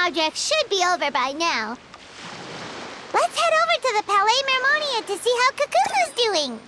project should be over by now. Let's head over to the Palais Mermonia to see how Kukuku's doing.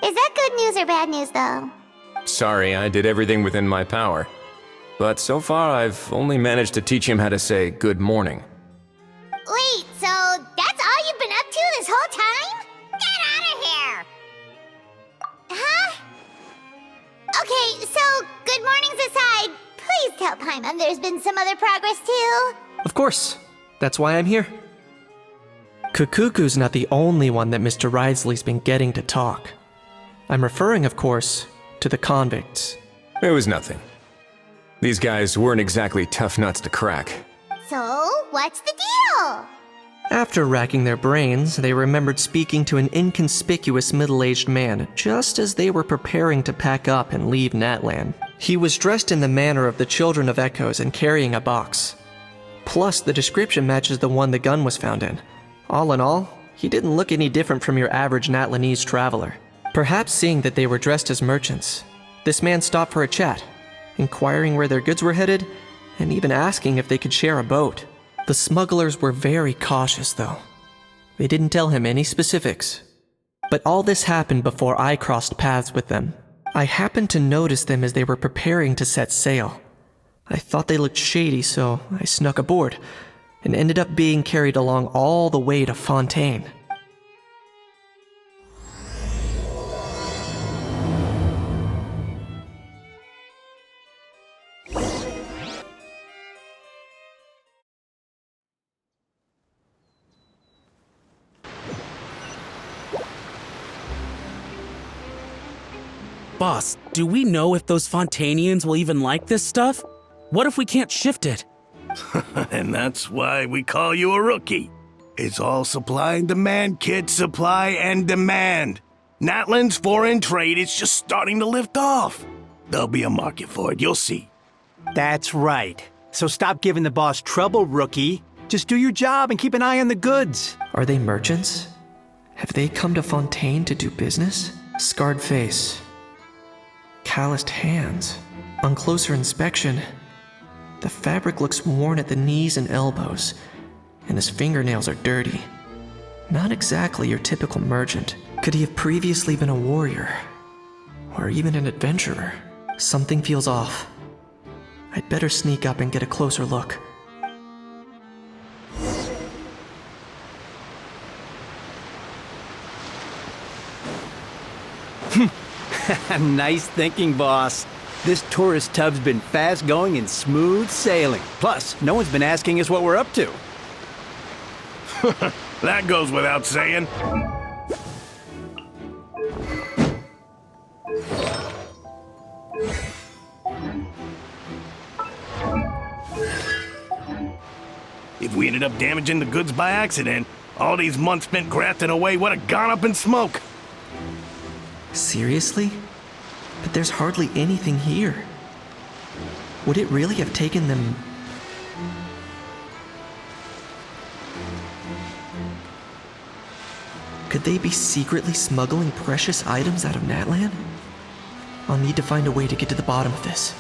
Is that good news or bad news, though? Sorry, I did everything within my power. But so far, I've only managed to teach him how to say good morning. Wait, so that's all you've been up to this whole time? Get out of here! Huh? Okay, so good mornings aside, please tell Paimon there's been some other progress, too. Of course. That's why I'm here. Kukuku's not the only one that Mr. Risley's been getting to talk. I'm referring, of course, to the convicts. It was nothing. These guys weren't exactly tough nuts to crack. So, what's the deal? After racking their brains, they remembered speaking to an inconspicuous middle-aged man just as they were preparing to pack up and leave Natlan. He was dressed in the manner of the Children of Echoes and carrying a box. Plus, the description matches the one the gun was found in. All in all, he didn't look any different from your average Natlanese traveler. Perhaps seeing that they were dressed as merchants, this man stopped for a chat, inquiring where their goods were headed, and even asking if they could share a boat. The smugglers were very cautious, though. They didn't tell him any specifics. But all this happened before I crossed paths with them. I happened to notice them as they were preparing to set sail. I thought they looked shady, so I snuck aboard, and ended up being carried along all the way to Fontaine. Boss, do we know if those Fontainians will even like this stuff? What if we can't shift it? And that's why we call you a rookie. It's all supply and demand, kid. Supply and demand. Natlan's foreign trade is just starting to lift off. There'll be a market for it, you'll see. That's right. So stop giving the boss trouble, rookie. Just do your job and keep an eye on the goods. Are they merchants? Have they come to Fontaine to do business? Scarred face. Calloused hands. On closer inspection, the fabric looks worn at the knees and elbows, and his fingernails are dirty. Not exactly your typical merchant. Could he have previously been a warrior? Or even an adventurer? Something feels off. I'd better sneak up and get a closer look. Nice thinking, boss. This tourist tub's been fast-going and smooth sailing. Plus, no one's been asking us what we're up to. That goes without saying. If we ended up damaging the goods by accident, all these months spent grafting away would have gone up in smoke. Seriously? But there's hardly anything here. Would it really have taken them... Could they be secretly smuggling precious items out of Natlan? I'll need to find a way to get to the bottom of this.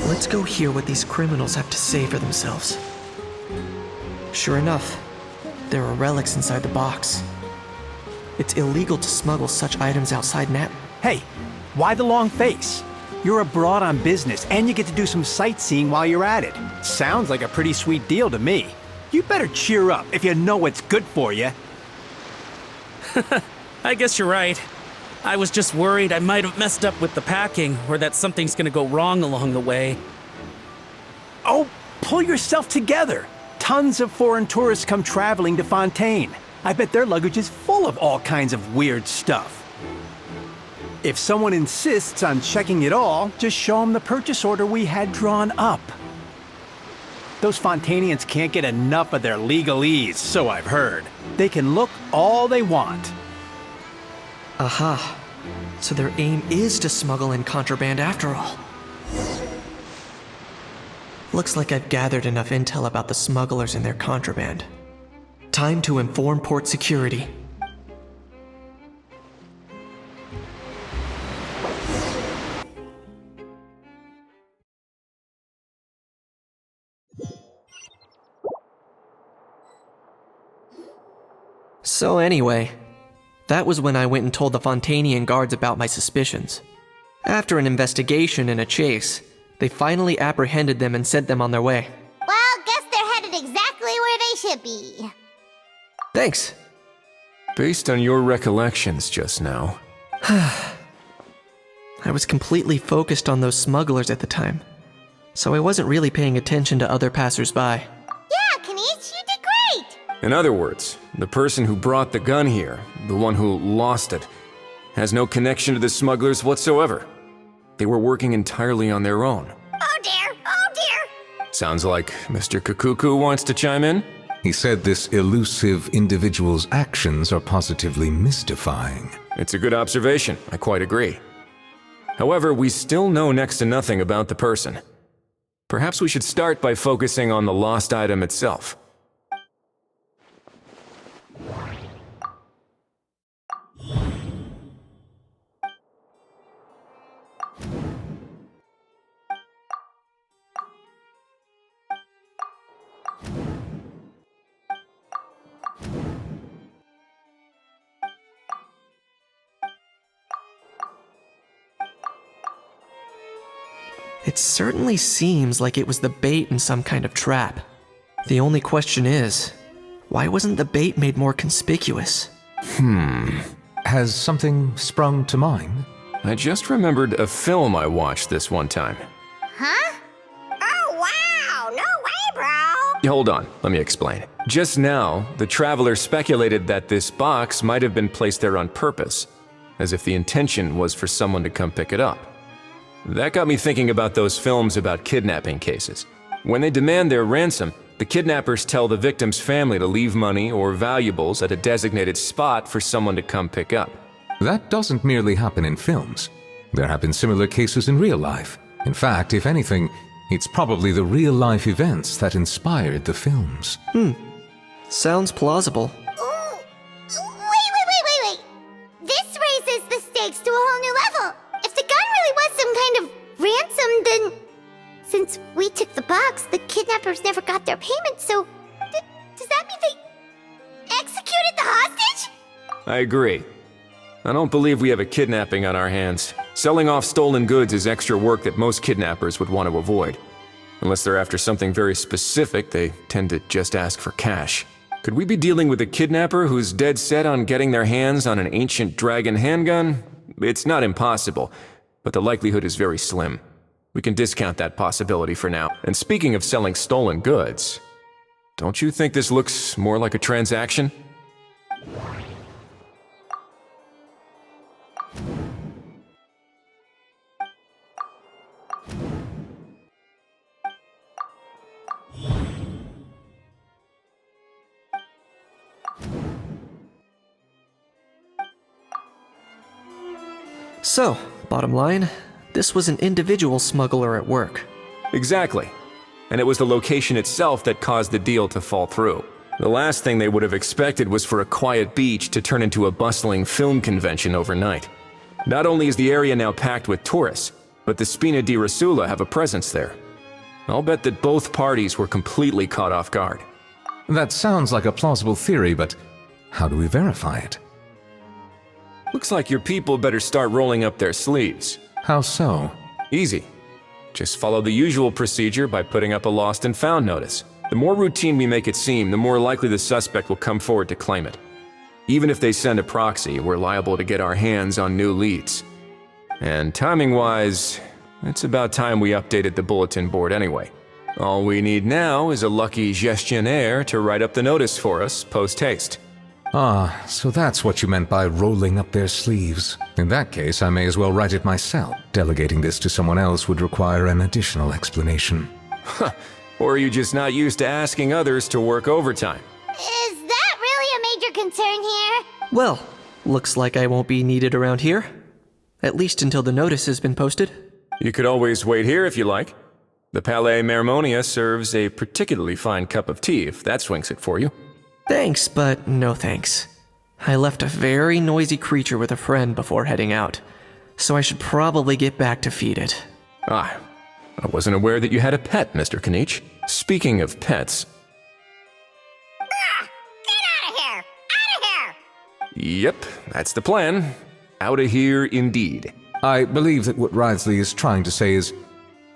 Let's go hear what these criminals have to say for themselves. Sure enough, there are relics inside the box. It's illegal to smuggle such items outside Nat. Hey, why the long face? You're abroad on business, and you get to do some sightseeing while you're at it. Sounds like a pretty sweet deal to me. You better cheer up if you know what's good for you. I guess you're right. I was just worried I might have messed up with the packing, or that something's gonna go wrong along the way. Oh, pull yourself together. Tons of foreign tourists come traveling to Fontaine. I bet their luggage is full of all kinds of weird stuff. If someone insists on checking it all, just show them the purchase order we had drawn up. Those Fontainians can't get enough of their legalese, so I've heard. They can look all they want. Aha. So their aim is to smuggle in contraband after all. Looks like I've gathered enough intel about the smugglers and their contraband. Time to inform port security. So anyway, that was when I went and told the Fontainian guards about my suspicions. After an investigation and a chase, they finally apprehended them and sent them on their way. Well, guess they're headed exactly where they should be. Thanks. Based on your recollections just now, I was completely focused on those smugglers at the time, so I wasn't really paying attention to other passersby. Yeah, Kanish, you did great! in other words, the person who brought the gun here, the one who lost it, has no connection to the smugglers whatsoever. They were working entirely on their own. Oh dear, oh dear! Sounds like Mr. Kakuku wants to chime in? He said this elusive individual's actions are positively mystifying. It's a good observation, I quite agree. However, we still know next to nothing about the person. Perhaps we should start by focusing on the lost item itself. It certainly seems like it was the bait in some kind of trap. The only question is, why wasn't the bait made more conspicuous? Has something sprung to mind? I just remembered a film I watched this one time. Huh? Oh wow, no way, bro! Hold on, let me explain. Just now, the traveler speculated that this box might have been placed there on purpose, as if the intention was for someone to come pick it up. That got me thinking about those films about kidnapping cases. When they demand their ransom, the kidnappers tell the victim's family to leave money or valuables at a designated spot for someone to come pick up. That doesn't merely happen in films. There have been similar cases in real life. In fact, if anything, it's probably the real-life events that inspired the films. Sounds plausible. Ooh. Wait. This raises the stakes to a whole new level. If the gun really was some kind of ransom, then... Since we took the box, the kidnappers never got their payment, so... does that mean they executed the hostage? I agree. I don't believe we have a kidnapping on our hands. Selling off stolen goods is extra work that most kidnappers would want to avoid. Unless they're after something very specific, they tend to just ask for cash. Could we be dealing with a kidnapper who's dead set on getting their hands on an ancient dragon handgun? It's not impossible, but the likelihood is very slim. We can discount that possibility for now. And speaking of selling stolen goods, don't you think this looks more like a transaction? So, bottom line, this was an individual smuggler at work. Exactly. and it was the location itself that caused the deal to fall through. The last thing they would have expected was for a quiet beach to turn into a bustling film convention overnight. Not only is the area now packed with tourists, but the Spina di Rosula have a presence there. I'll bet that both parties were completely caught off guard. That sounds like a plausible theory, but how do we verify it? Looks like your people better start rolling up their sleeves. How so? Easy. Just follow the usual procedure by putting up a lost and found notice. The more routine we make it seem, the more likely the suspect will come forward to claim it. Even if they send a proxy, we're liable to get our hands on new leads. And timing-wise, it's about time we updated the bulletin board anyway. All we need now is a lucky gestionnaire to write up the notice for us post-haste. Ah, so that's what you meant by rolling up their sleeves. In that case, I may as well write it myself. Delegating this to someone else would require an additional explanation. Or are you just not used to asking others to work overtime? Is that really a major concern here? Well, looks like I won't be needed around here. At least until the notice has been posted. You could always wait here if you like. The Palais Mermonia serves a particularly fine cup of tea if that swings it for you. Thanks, but no thanks. I left a very noisy creature with a friend before heading out, so I should probably get back to feed it. Ah, I wasn't aware that you had a pet, Mr. Kanich. Speaking of pets... Get out of here! Out of here! Yep, that's the plan. Outta here indeed. I believe that what Wriothesley is trying to say is,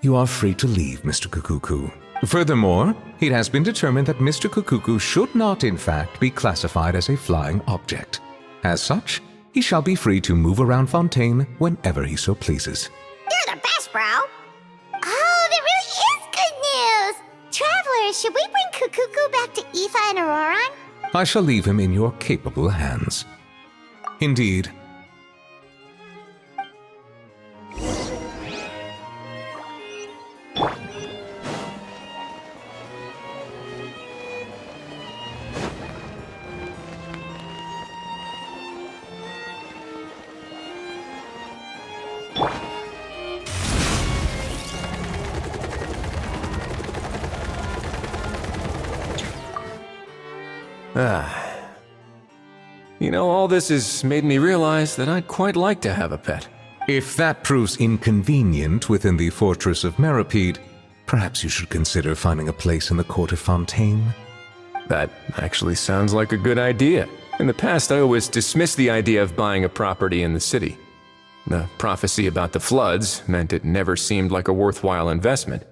you are free to leave, Mr. Kukuku. Furthermore, it has been determined that Mr. Kukuku should not, in fact, be classified as a flying object. As such, he shall be free to move around Fontaine whenever he so pleases. You're the best, bro! Oh, that really is good news! Travelers, should we bring Kukuku back to Aoife and Auroran? I shall leave him in your capable hands. Indeed. You know, all this has made me realize that I'd quite like to have a pet. If that proves inconvenient within the fortress of Meripede, perhaps you should consider finding a place in the court of Fontaine. That actually sounds like a good idea. In the past, I always dismissed the idea of buying a property in the city. The prophecy about the floods meant it never seemed like a worthwhile investment.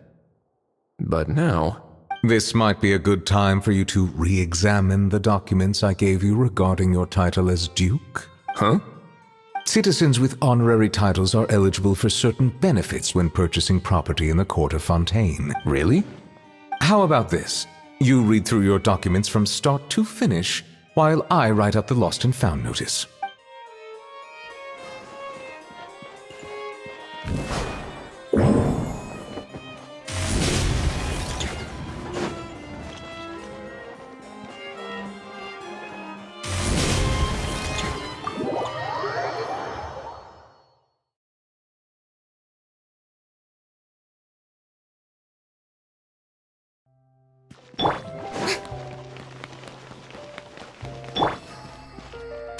But now... This might be a good time for you to re-examine the documents I gave you regarding your title as Duke. Huh? Citizens with honorary titles are eligible for certain benefits when purchasing property in the court of Fontaine. Really? How about this? You read through your documents from start to finish, while I write up the lost and found notice.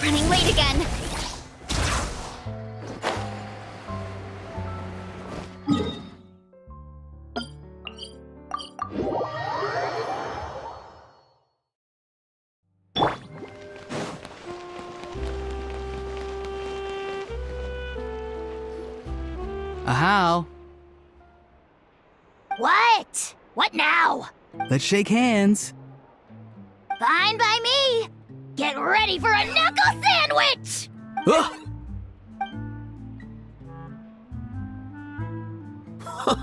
Running late again. How? What? What now? Let's shake hands. Fine by me. Get ready for a knuckle sandwich!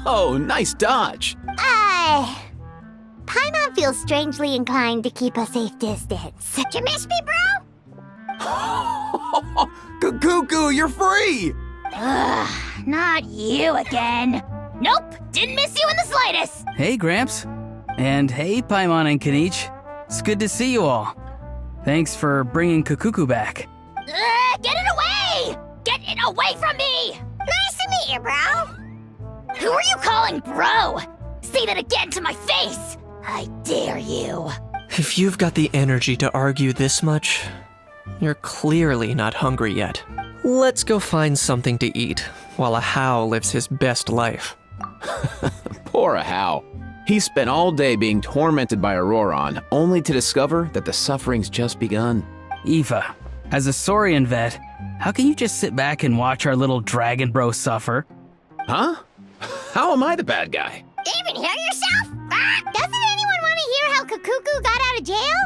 Oh, nice dodge. Paimon feels strangely inclined to keep a safe distance. Did you miss me, bro? Cuckoo, you're free! Ugh, not you again. Nope, didn't miss you in the slightest. Hey, Gramps. And hey, Paimon and Kanich. It's good to see you all. Thanks for bringing Kukuku back. Get it away! Get it away from me! Nice to meet you, bro. Who are you calling bro? See, say that again to my face! I dare you! If you've got the energy to argue this much, you're clearly not hungry yet. Let's go find something to eat while a How lives his best life. Poor Ahau. He spent all day being tormented by Auroron, only to discover that the suffering's just begun. Eva, as a Saurian vet, how can you just sit back and watch our little dragon bro suffer? Huh? How am I the bad guy? Even hear yourself? Ah, doesn't anyone want to hear how Kakuku got out of jail?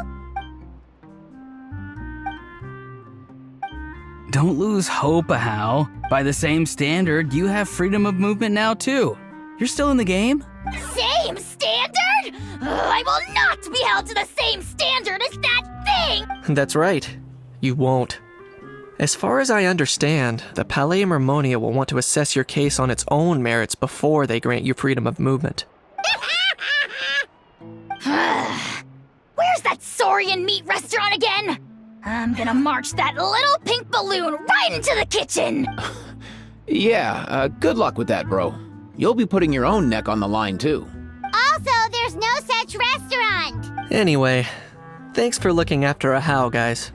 Don't lose hope, Ahau. By the same standard, you have freedom of movement now too. You're still in the game? Same standard? I will not be held to the same standard as that thing! That's right. You won't. As far as I understand, the Palais Mermonia will want to assess your case on its own merits before they grant you freedom of movement. Where's that Saurian meat restaurant again? I'm gonna march that little pink balloon right into the kitchen! Yeah, good luck with that, bro. You'll be putting your own neck on the line, too. Also, there's no such restaurant! Anyway, thanks for looking after a How, guys.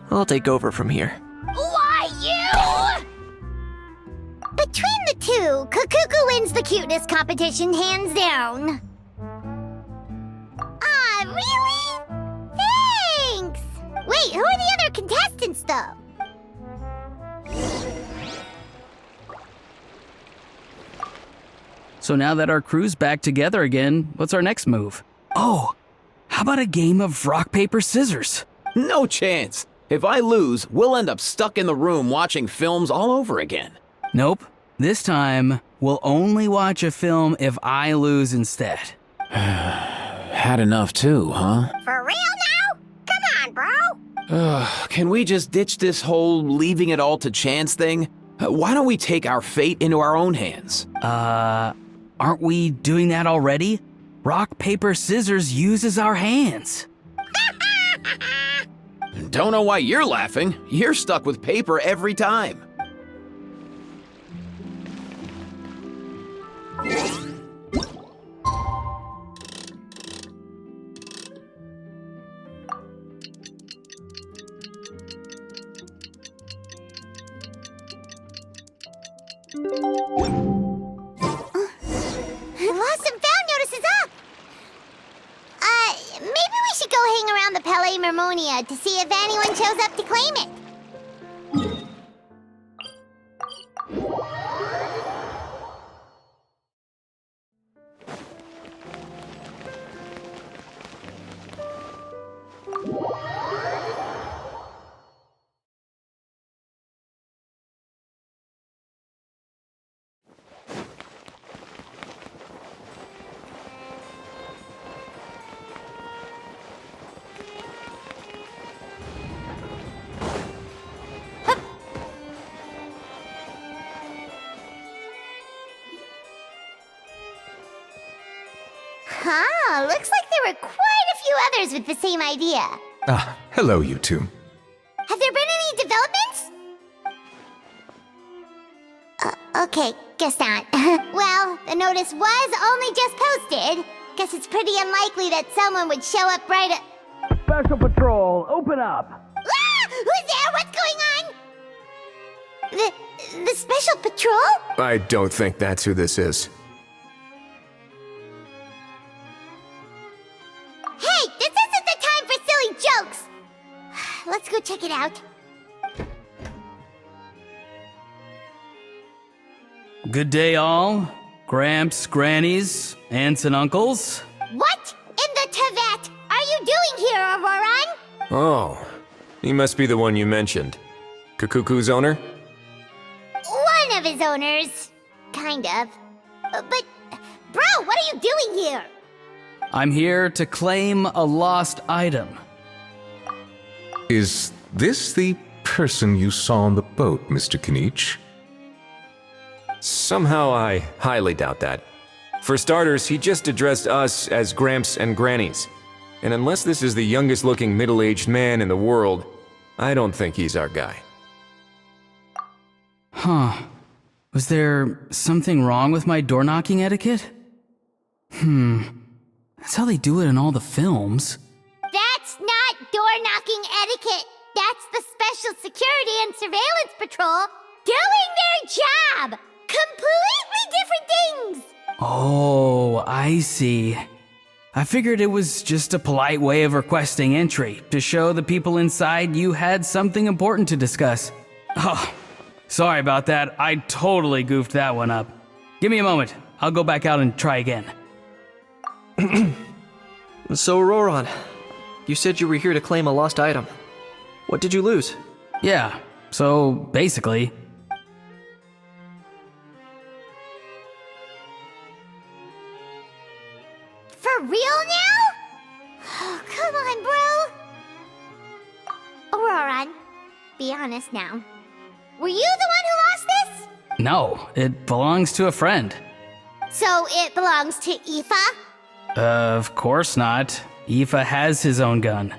I'll take over from here. Why, you? Between the two, Kakuku wins the cuteness competition hands down. Really? Thanks! Wait, who are the other contestants, though? So now that our crew's back together again, what's our next move? Oh, how about a game of rock, paper, scissors? No chance. If I lose, we'll end up stuck in the room watching films all over again. Nope. This time, we'll only watch a film if I lose instead. Had enough too, huh? For real now? Come on, bro! Can we just ditch this whole leaving it all to chance thing? Why don't we take our fate into our own hands? Aren't we doing that already? Rock, paper, scissors uses our hands. Don't know why you're laughing. You're stuck with paper every time. Lost and found notice is up! Maybe we should go hang around the Palais Mermonia to see if anyone shows up to claim it. Huh, looks like there were quite a few others with the same idea. Ah, hello, you two. Have there been any developments? Okay, guess not. Well, the notice was only just posted. Guess it's pretty unlikely that someone would show up right at... Special Patrol, open up! Ah! Who's there? What's going on? The Special Patrol? I don't think that's who this is. Hey, this isn't the time for silly jokes! Let's go check it out. Good day, all. Gramps, grannies, aunts, and uncles. What in the Tevat are you doing here, Auroron? Oh, he must be the one you mentioned. Kakuku's owner? One of his owners. Kind of. But, bro, what are you doing here? I'm here to claim a lost item. Is this the person you saw on the boat, Mr. Kinich? Somehow I highly doubt that. For starters, he just addressed us as Gramps and Grannies. And unless this is the youngest looking middle-aged man in the world, I don't think he's our guy. Huh. Was there something wrong with my door knocking etiquette? That's how they do it in all the films. That's not door-knocking etiquette. That's the Special Security and Surveillance Patrol doing their job. Completely different things. Oh, I see. I figured it was just a polite way of requesting entry to show the people inside you had something important to discuss. Oh, sorry about that. I totally goofed that one up. Give me a moment. I'll go back out and try again. So, Auroron, you said you were here to claim a lost item. What did you lose? Yeah, so basically... For real now? Oh, come on, bro. Auroron, be honest now. Were you the one who lost this? No, it belongs to a friend. So it belongs to Aoife? Of course not. Aoife has his own gun.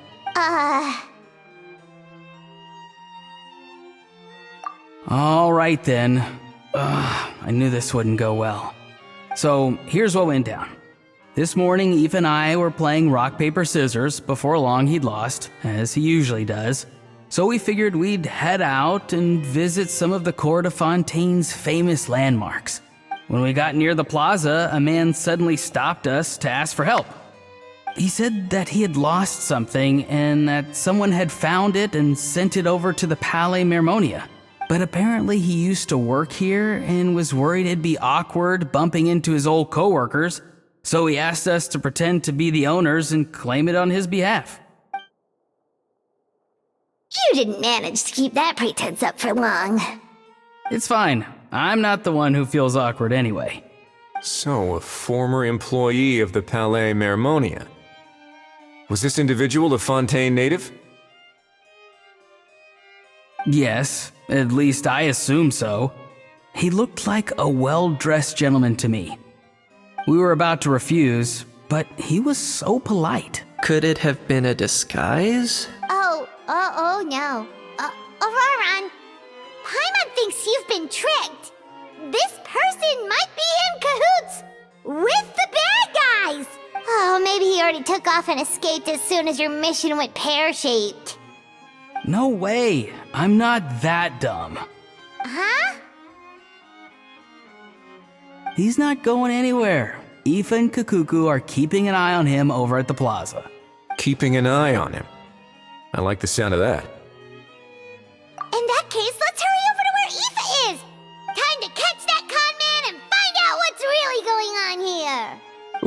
All right then. I knew this wouldn't go well. So here's what went down. This morning, Aoife and I were playing rock, paper, scissors. Before long, he'd lost, as he usually does. So we figured we'd head out and visit some of the court of Fontaine's famous landmarks. When we got near the plaza, a man suddenly stopped us to ask for help. He said that he had lost something and that someone had found it and sent it over to the Palais Mermonia. But apparently he used to work here and was worried it'd be awkward bumping into his old coworkers, so he asked us to pretend to be the owners and claim it on his behalf. You didn't manage to keep that pretense up for long. It's fine. I'm not the one who feels awkward anyway. So, a former employee of the Palais Mermonia. Was this individual a Fontaine native? Yes, at least I assume so. He looked like a well-dressed gentleman to me. We were about to refuse, but he was so polite. Could it have been a disguise? Oh no. Auroron, Paimon thinks you've been tricked. This person might be in cahoots with the bad guys. Oh, maybe he already took off and escaped as soon as your mission went pear-shaped. No way. I'm not that dumb. Huh? He's not going anywhere. Aoife and Kakuku are keeping an eye on him over at the plaza. Keeping an eye on him. I like the sound of that. In that case, let's hurry over to where Aoife is. Time to catch that con man and find out what's really going on here.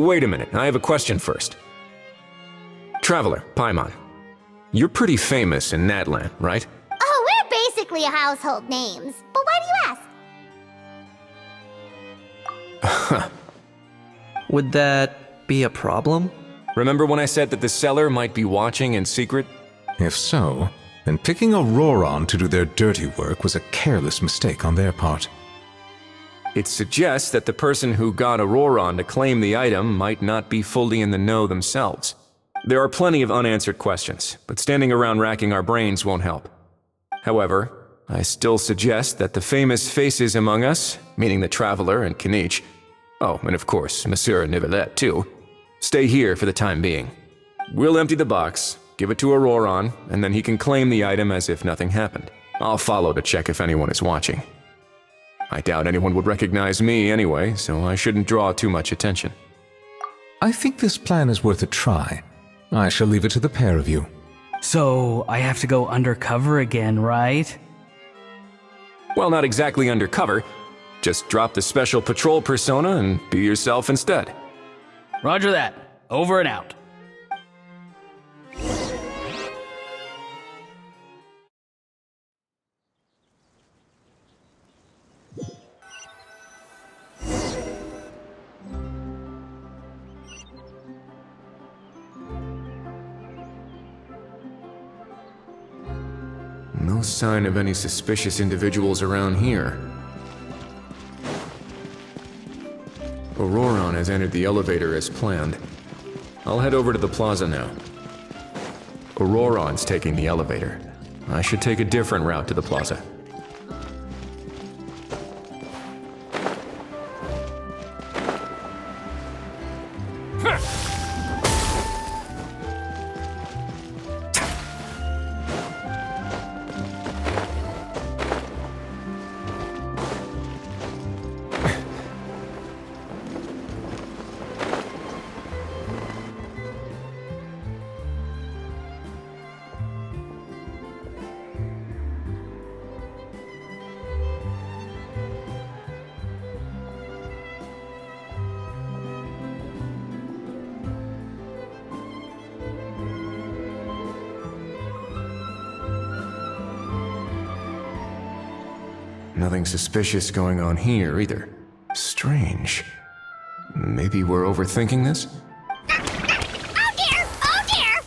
Wait a minute, I have a question first. Traveler, Paimon. You're pretty famous in Natlan, right? Oh, we're basically household names. But why do you ask? Would that be a problem? Remember when I said that the seller might be watching in secret? If so, then picking Auroron to do their dirty work was a careless mistake on their part. It suggests that the person who got Auroron to claim the item might not be fully in the know themselves. There are plenty of unanswered questions, but standing around racking our brains won't help. However, I still suggest that the famous faces among us, meaning the Traveler and Kinich, oh, and of course, Monsieur Nivelet too, stay here for the time being. We'll empty the box, give it to Auroron, and then he can claim the item as if nothing happened. I'll follow to check if anyone is watching. I doubt anyone would recognize me anyway, so I shouldn't draw too much attention. I think this plan is worth a try. I shall leave it to the pair of you. So I have to go undercover again, right? Well, not exactly undercover. Just drop the special patrol persona and be yourself instead. Roger that. Over and out. No sign of any suspicious individuals around here. Auroron has entered the elevator as planned. I'll head over to the plaza now. Auroron's taking the elevator. I should take a different route to the plaza. Nothing suspicious going on here either. Strange. Maybe we're overthinking this? Oh dear! Oh dear!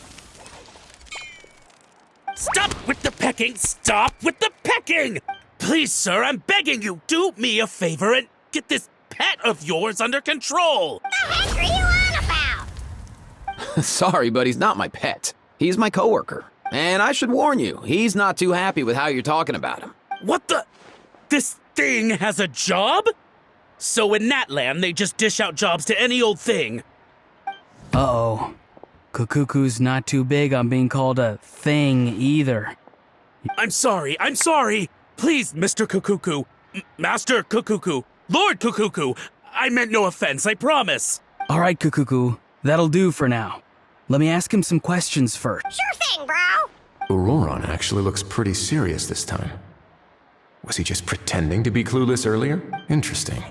Stop with the pecking! Stop with the pecking! Please, sir, I'm begging you, do me a favor and get this pet of yours under control! The heck are you on about? Sorry, but he's not my pet. He's my coworker. And I should warn you, he's not too happy with how you're talking about him. What the? This thing has a job? So in Natlan, they just dish out jobs to any old thing. Uh-oh. Kukuku's not too big on being called a thing either. I'm sorry. Please, Mr. Kukuku, Master Kukuku, Lord Kukuku, I meant no offense, I promise. All right, Kukuku, that'll do for now. Let me ask him some questions first. Sure thing, bro. Auroron actually looks pretty serious this time. Was he just pretending to be clueless earlier? Interesting.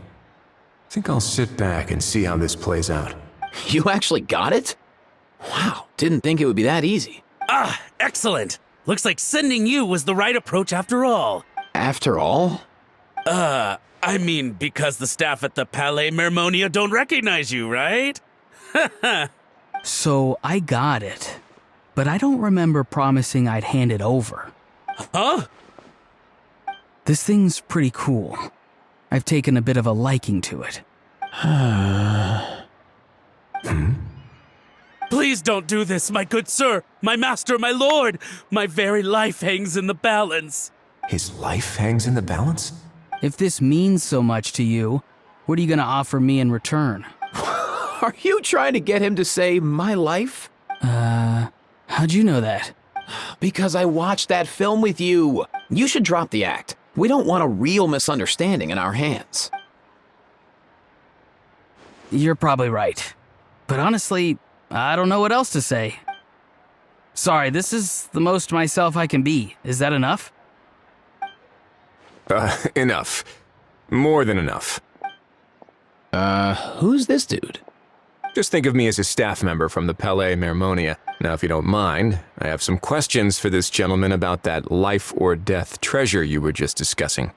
Think I'll sit back and see how this plays out. You actually got it? Wow, didn't think it would be that easy. Ah, excellent. Looks like sending you was the right approach after all. After all? I mean, because the staff at the Palais Mermonia don't recognize you, right? So I got it, but I don't remember promising I'd hand it over. Huh? This thing's pretty cool. I've taken a bit of a liking to it. Please don't do this, my good sir, my master, my lord. My very life hangs in the balance. His life hangs in the balance? If this means so much to you, what are you gonna offer me in return? Are you trying to get him to say my life? How'd you know that? Because I watched that film with you. You should drop the act. We don't want a real misunderstanding in our hands. You're probably right. But honestly, I don't know what else to say. Sorry, this is the most myself I can be. Is that enough? Enough. More than enough. Who's this dude? Just think of me as a staff member from the Palais Mermonia. Now, if you don't mind, I have some questions for this gentleman about that life or death treasure you were just discussing.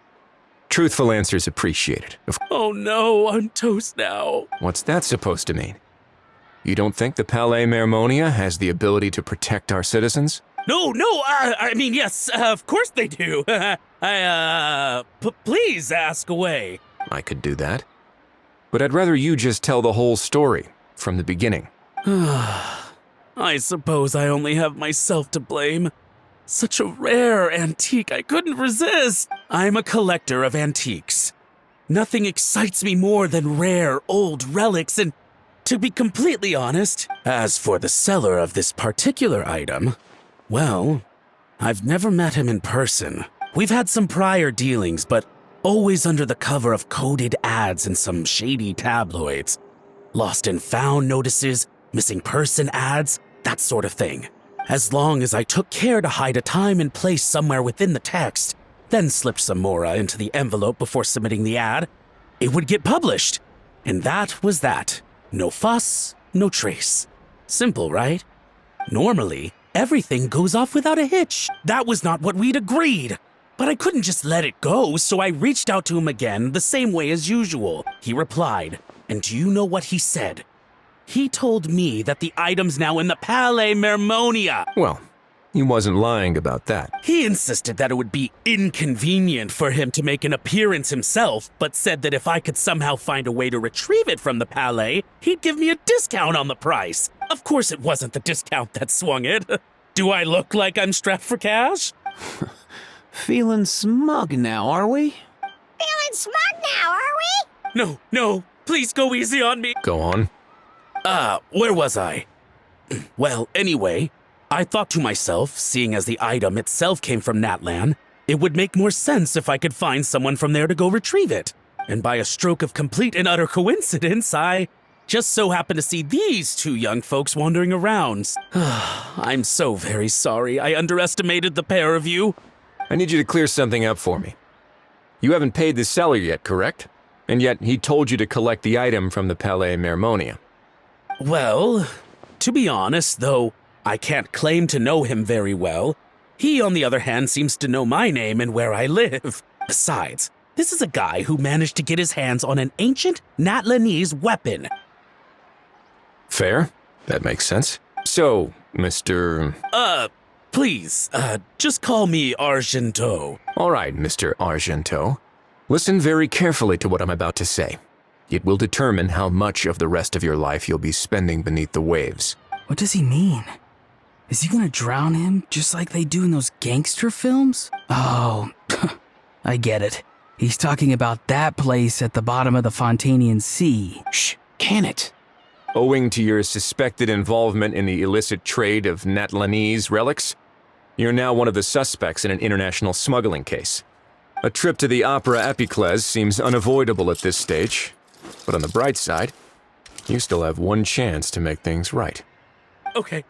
Truthful answers appreciated. Oh no, I'm toast now. What's that supposed to mean? You don't think the Palais Mermonia has the ability to protect our citizens? No, I mean, yes, of course they do. Please ask away. I could do that. But I'd rather you just tell the whole story, from the beginning. I suppose I only have myself to blame. Such a rare antique, I couldn't resist. I'm a collector of antiques. Nothing excites me more than rare, old relics, and to be completely honest, as for the seller of this particular item, well, I've never met him in person. We've had some prior dealings, but always under the cover of coded ads in some shady tabloids. Lost and found notices, missing person ads, that sort of thing. As long as I took care to hide a time and place somewhere within the text, then slipped some mora into the envelope before submitting the ad, it would get published. And that was that. No fuss, no trace. Simple, right? Normally, everything goes off without a hitch. That was not what we'd agreed. But I couldn't just let it go, so I reached out to him again the same way as usual. He replied, and do you know what he said? He told me that the item's now in the Palais Mermonia. Well, he wasn't lying about that. He insisted that it would be inconvenient for him to make an appearance himself, but said that if I could somehow find a way to retrieve it from the Palais, he'd give me a discount on the price. Of course it wasn't the discount that swung it. Do I look like I'm strapped for cash? Feeling smug now, are we? Feeling smug now, are we? No, please go easy on me. Go on. Where was I? Well, anyway, I thought to myself, seeing as the item itself came from Natlan, it would make more sense if I could find someone from there to go retrieve it. And by a stroke of complete and utter coincidence, I just so happened to see these two young folks wandering around. I'm so very sorry. I underestimated the pair of you. I need you to clear something up for me. You haven't paid the seller yet, correct? And yet he told you to collect the item from the Palais Mermonia. Well, to be honest, though I can't claim to know him very well, he, on the other hand, seems to know my name and where I live. Besides, this is a guy who managed to get his hands on an ancient natlanese weapon. Fair. That makes sense. So, Mr. Please, just call me Argento. All right, Mr. Argento. Listen very carefully to what I'm about to say. It will determine how much of the rest of your life you'll be spending beneath the waves. What does he mean? Is he gonna drown him just like they do in those gangster films? Oh, I get it. He's talking about that place at the bottom of the Fontainian Sea. Shh, can it? Owing to your suspected involvement in the illicit trade of natlanese relics, you're now one of the suspects in an international smuggling case. A trip to the Opera Epiclese seems unavoidable at this stage, but on the bright side, you still have one chance to make things right. Okay.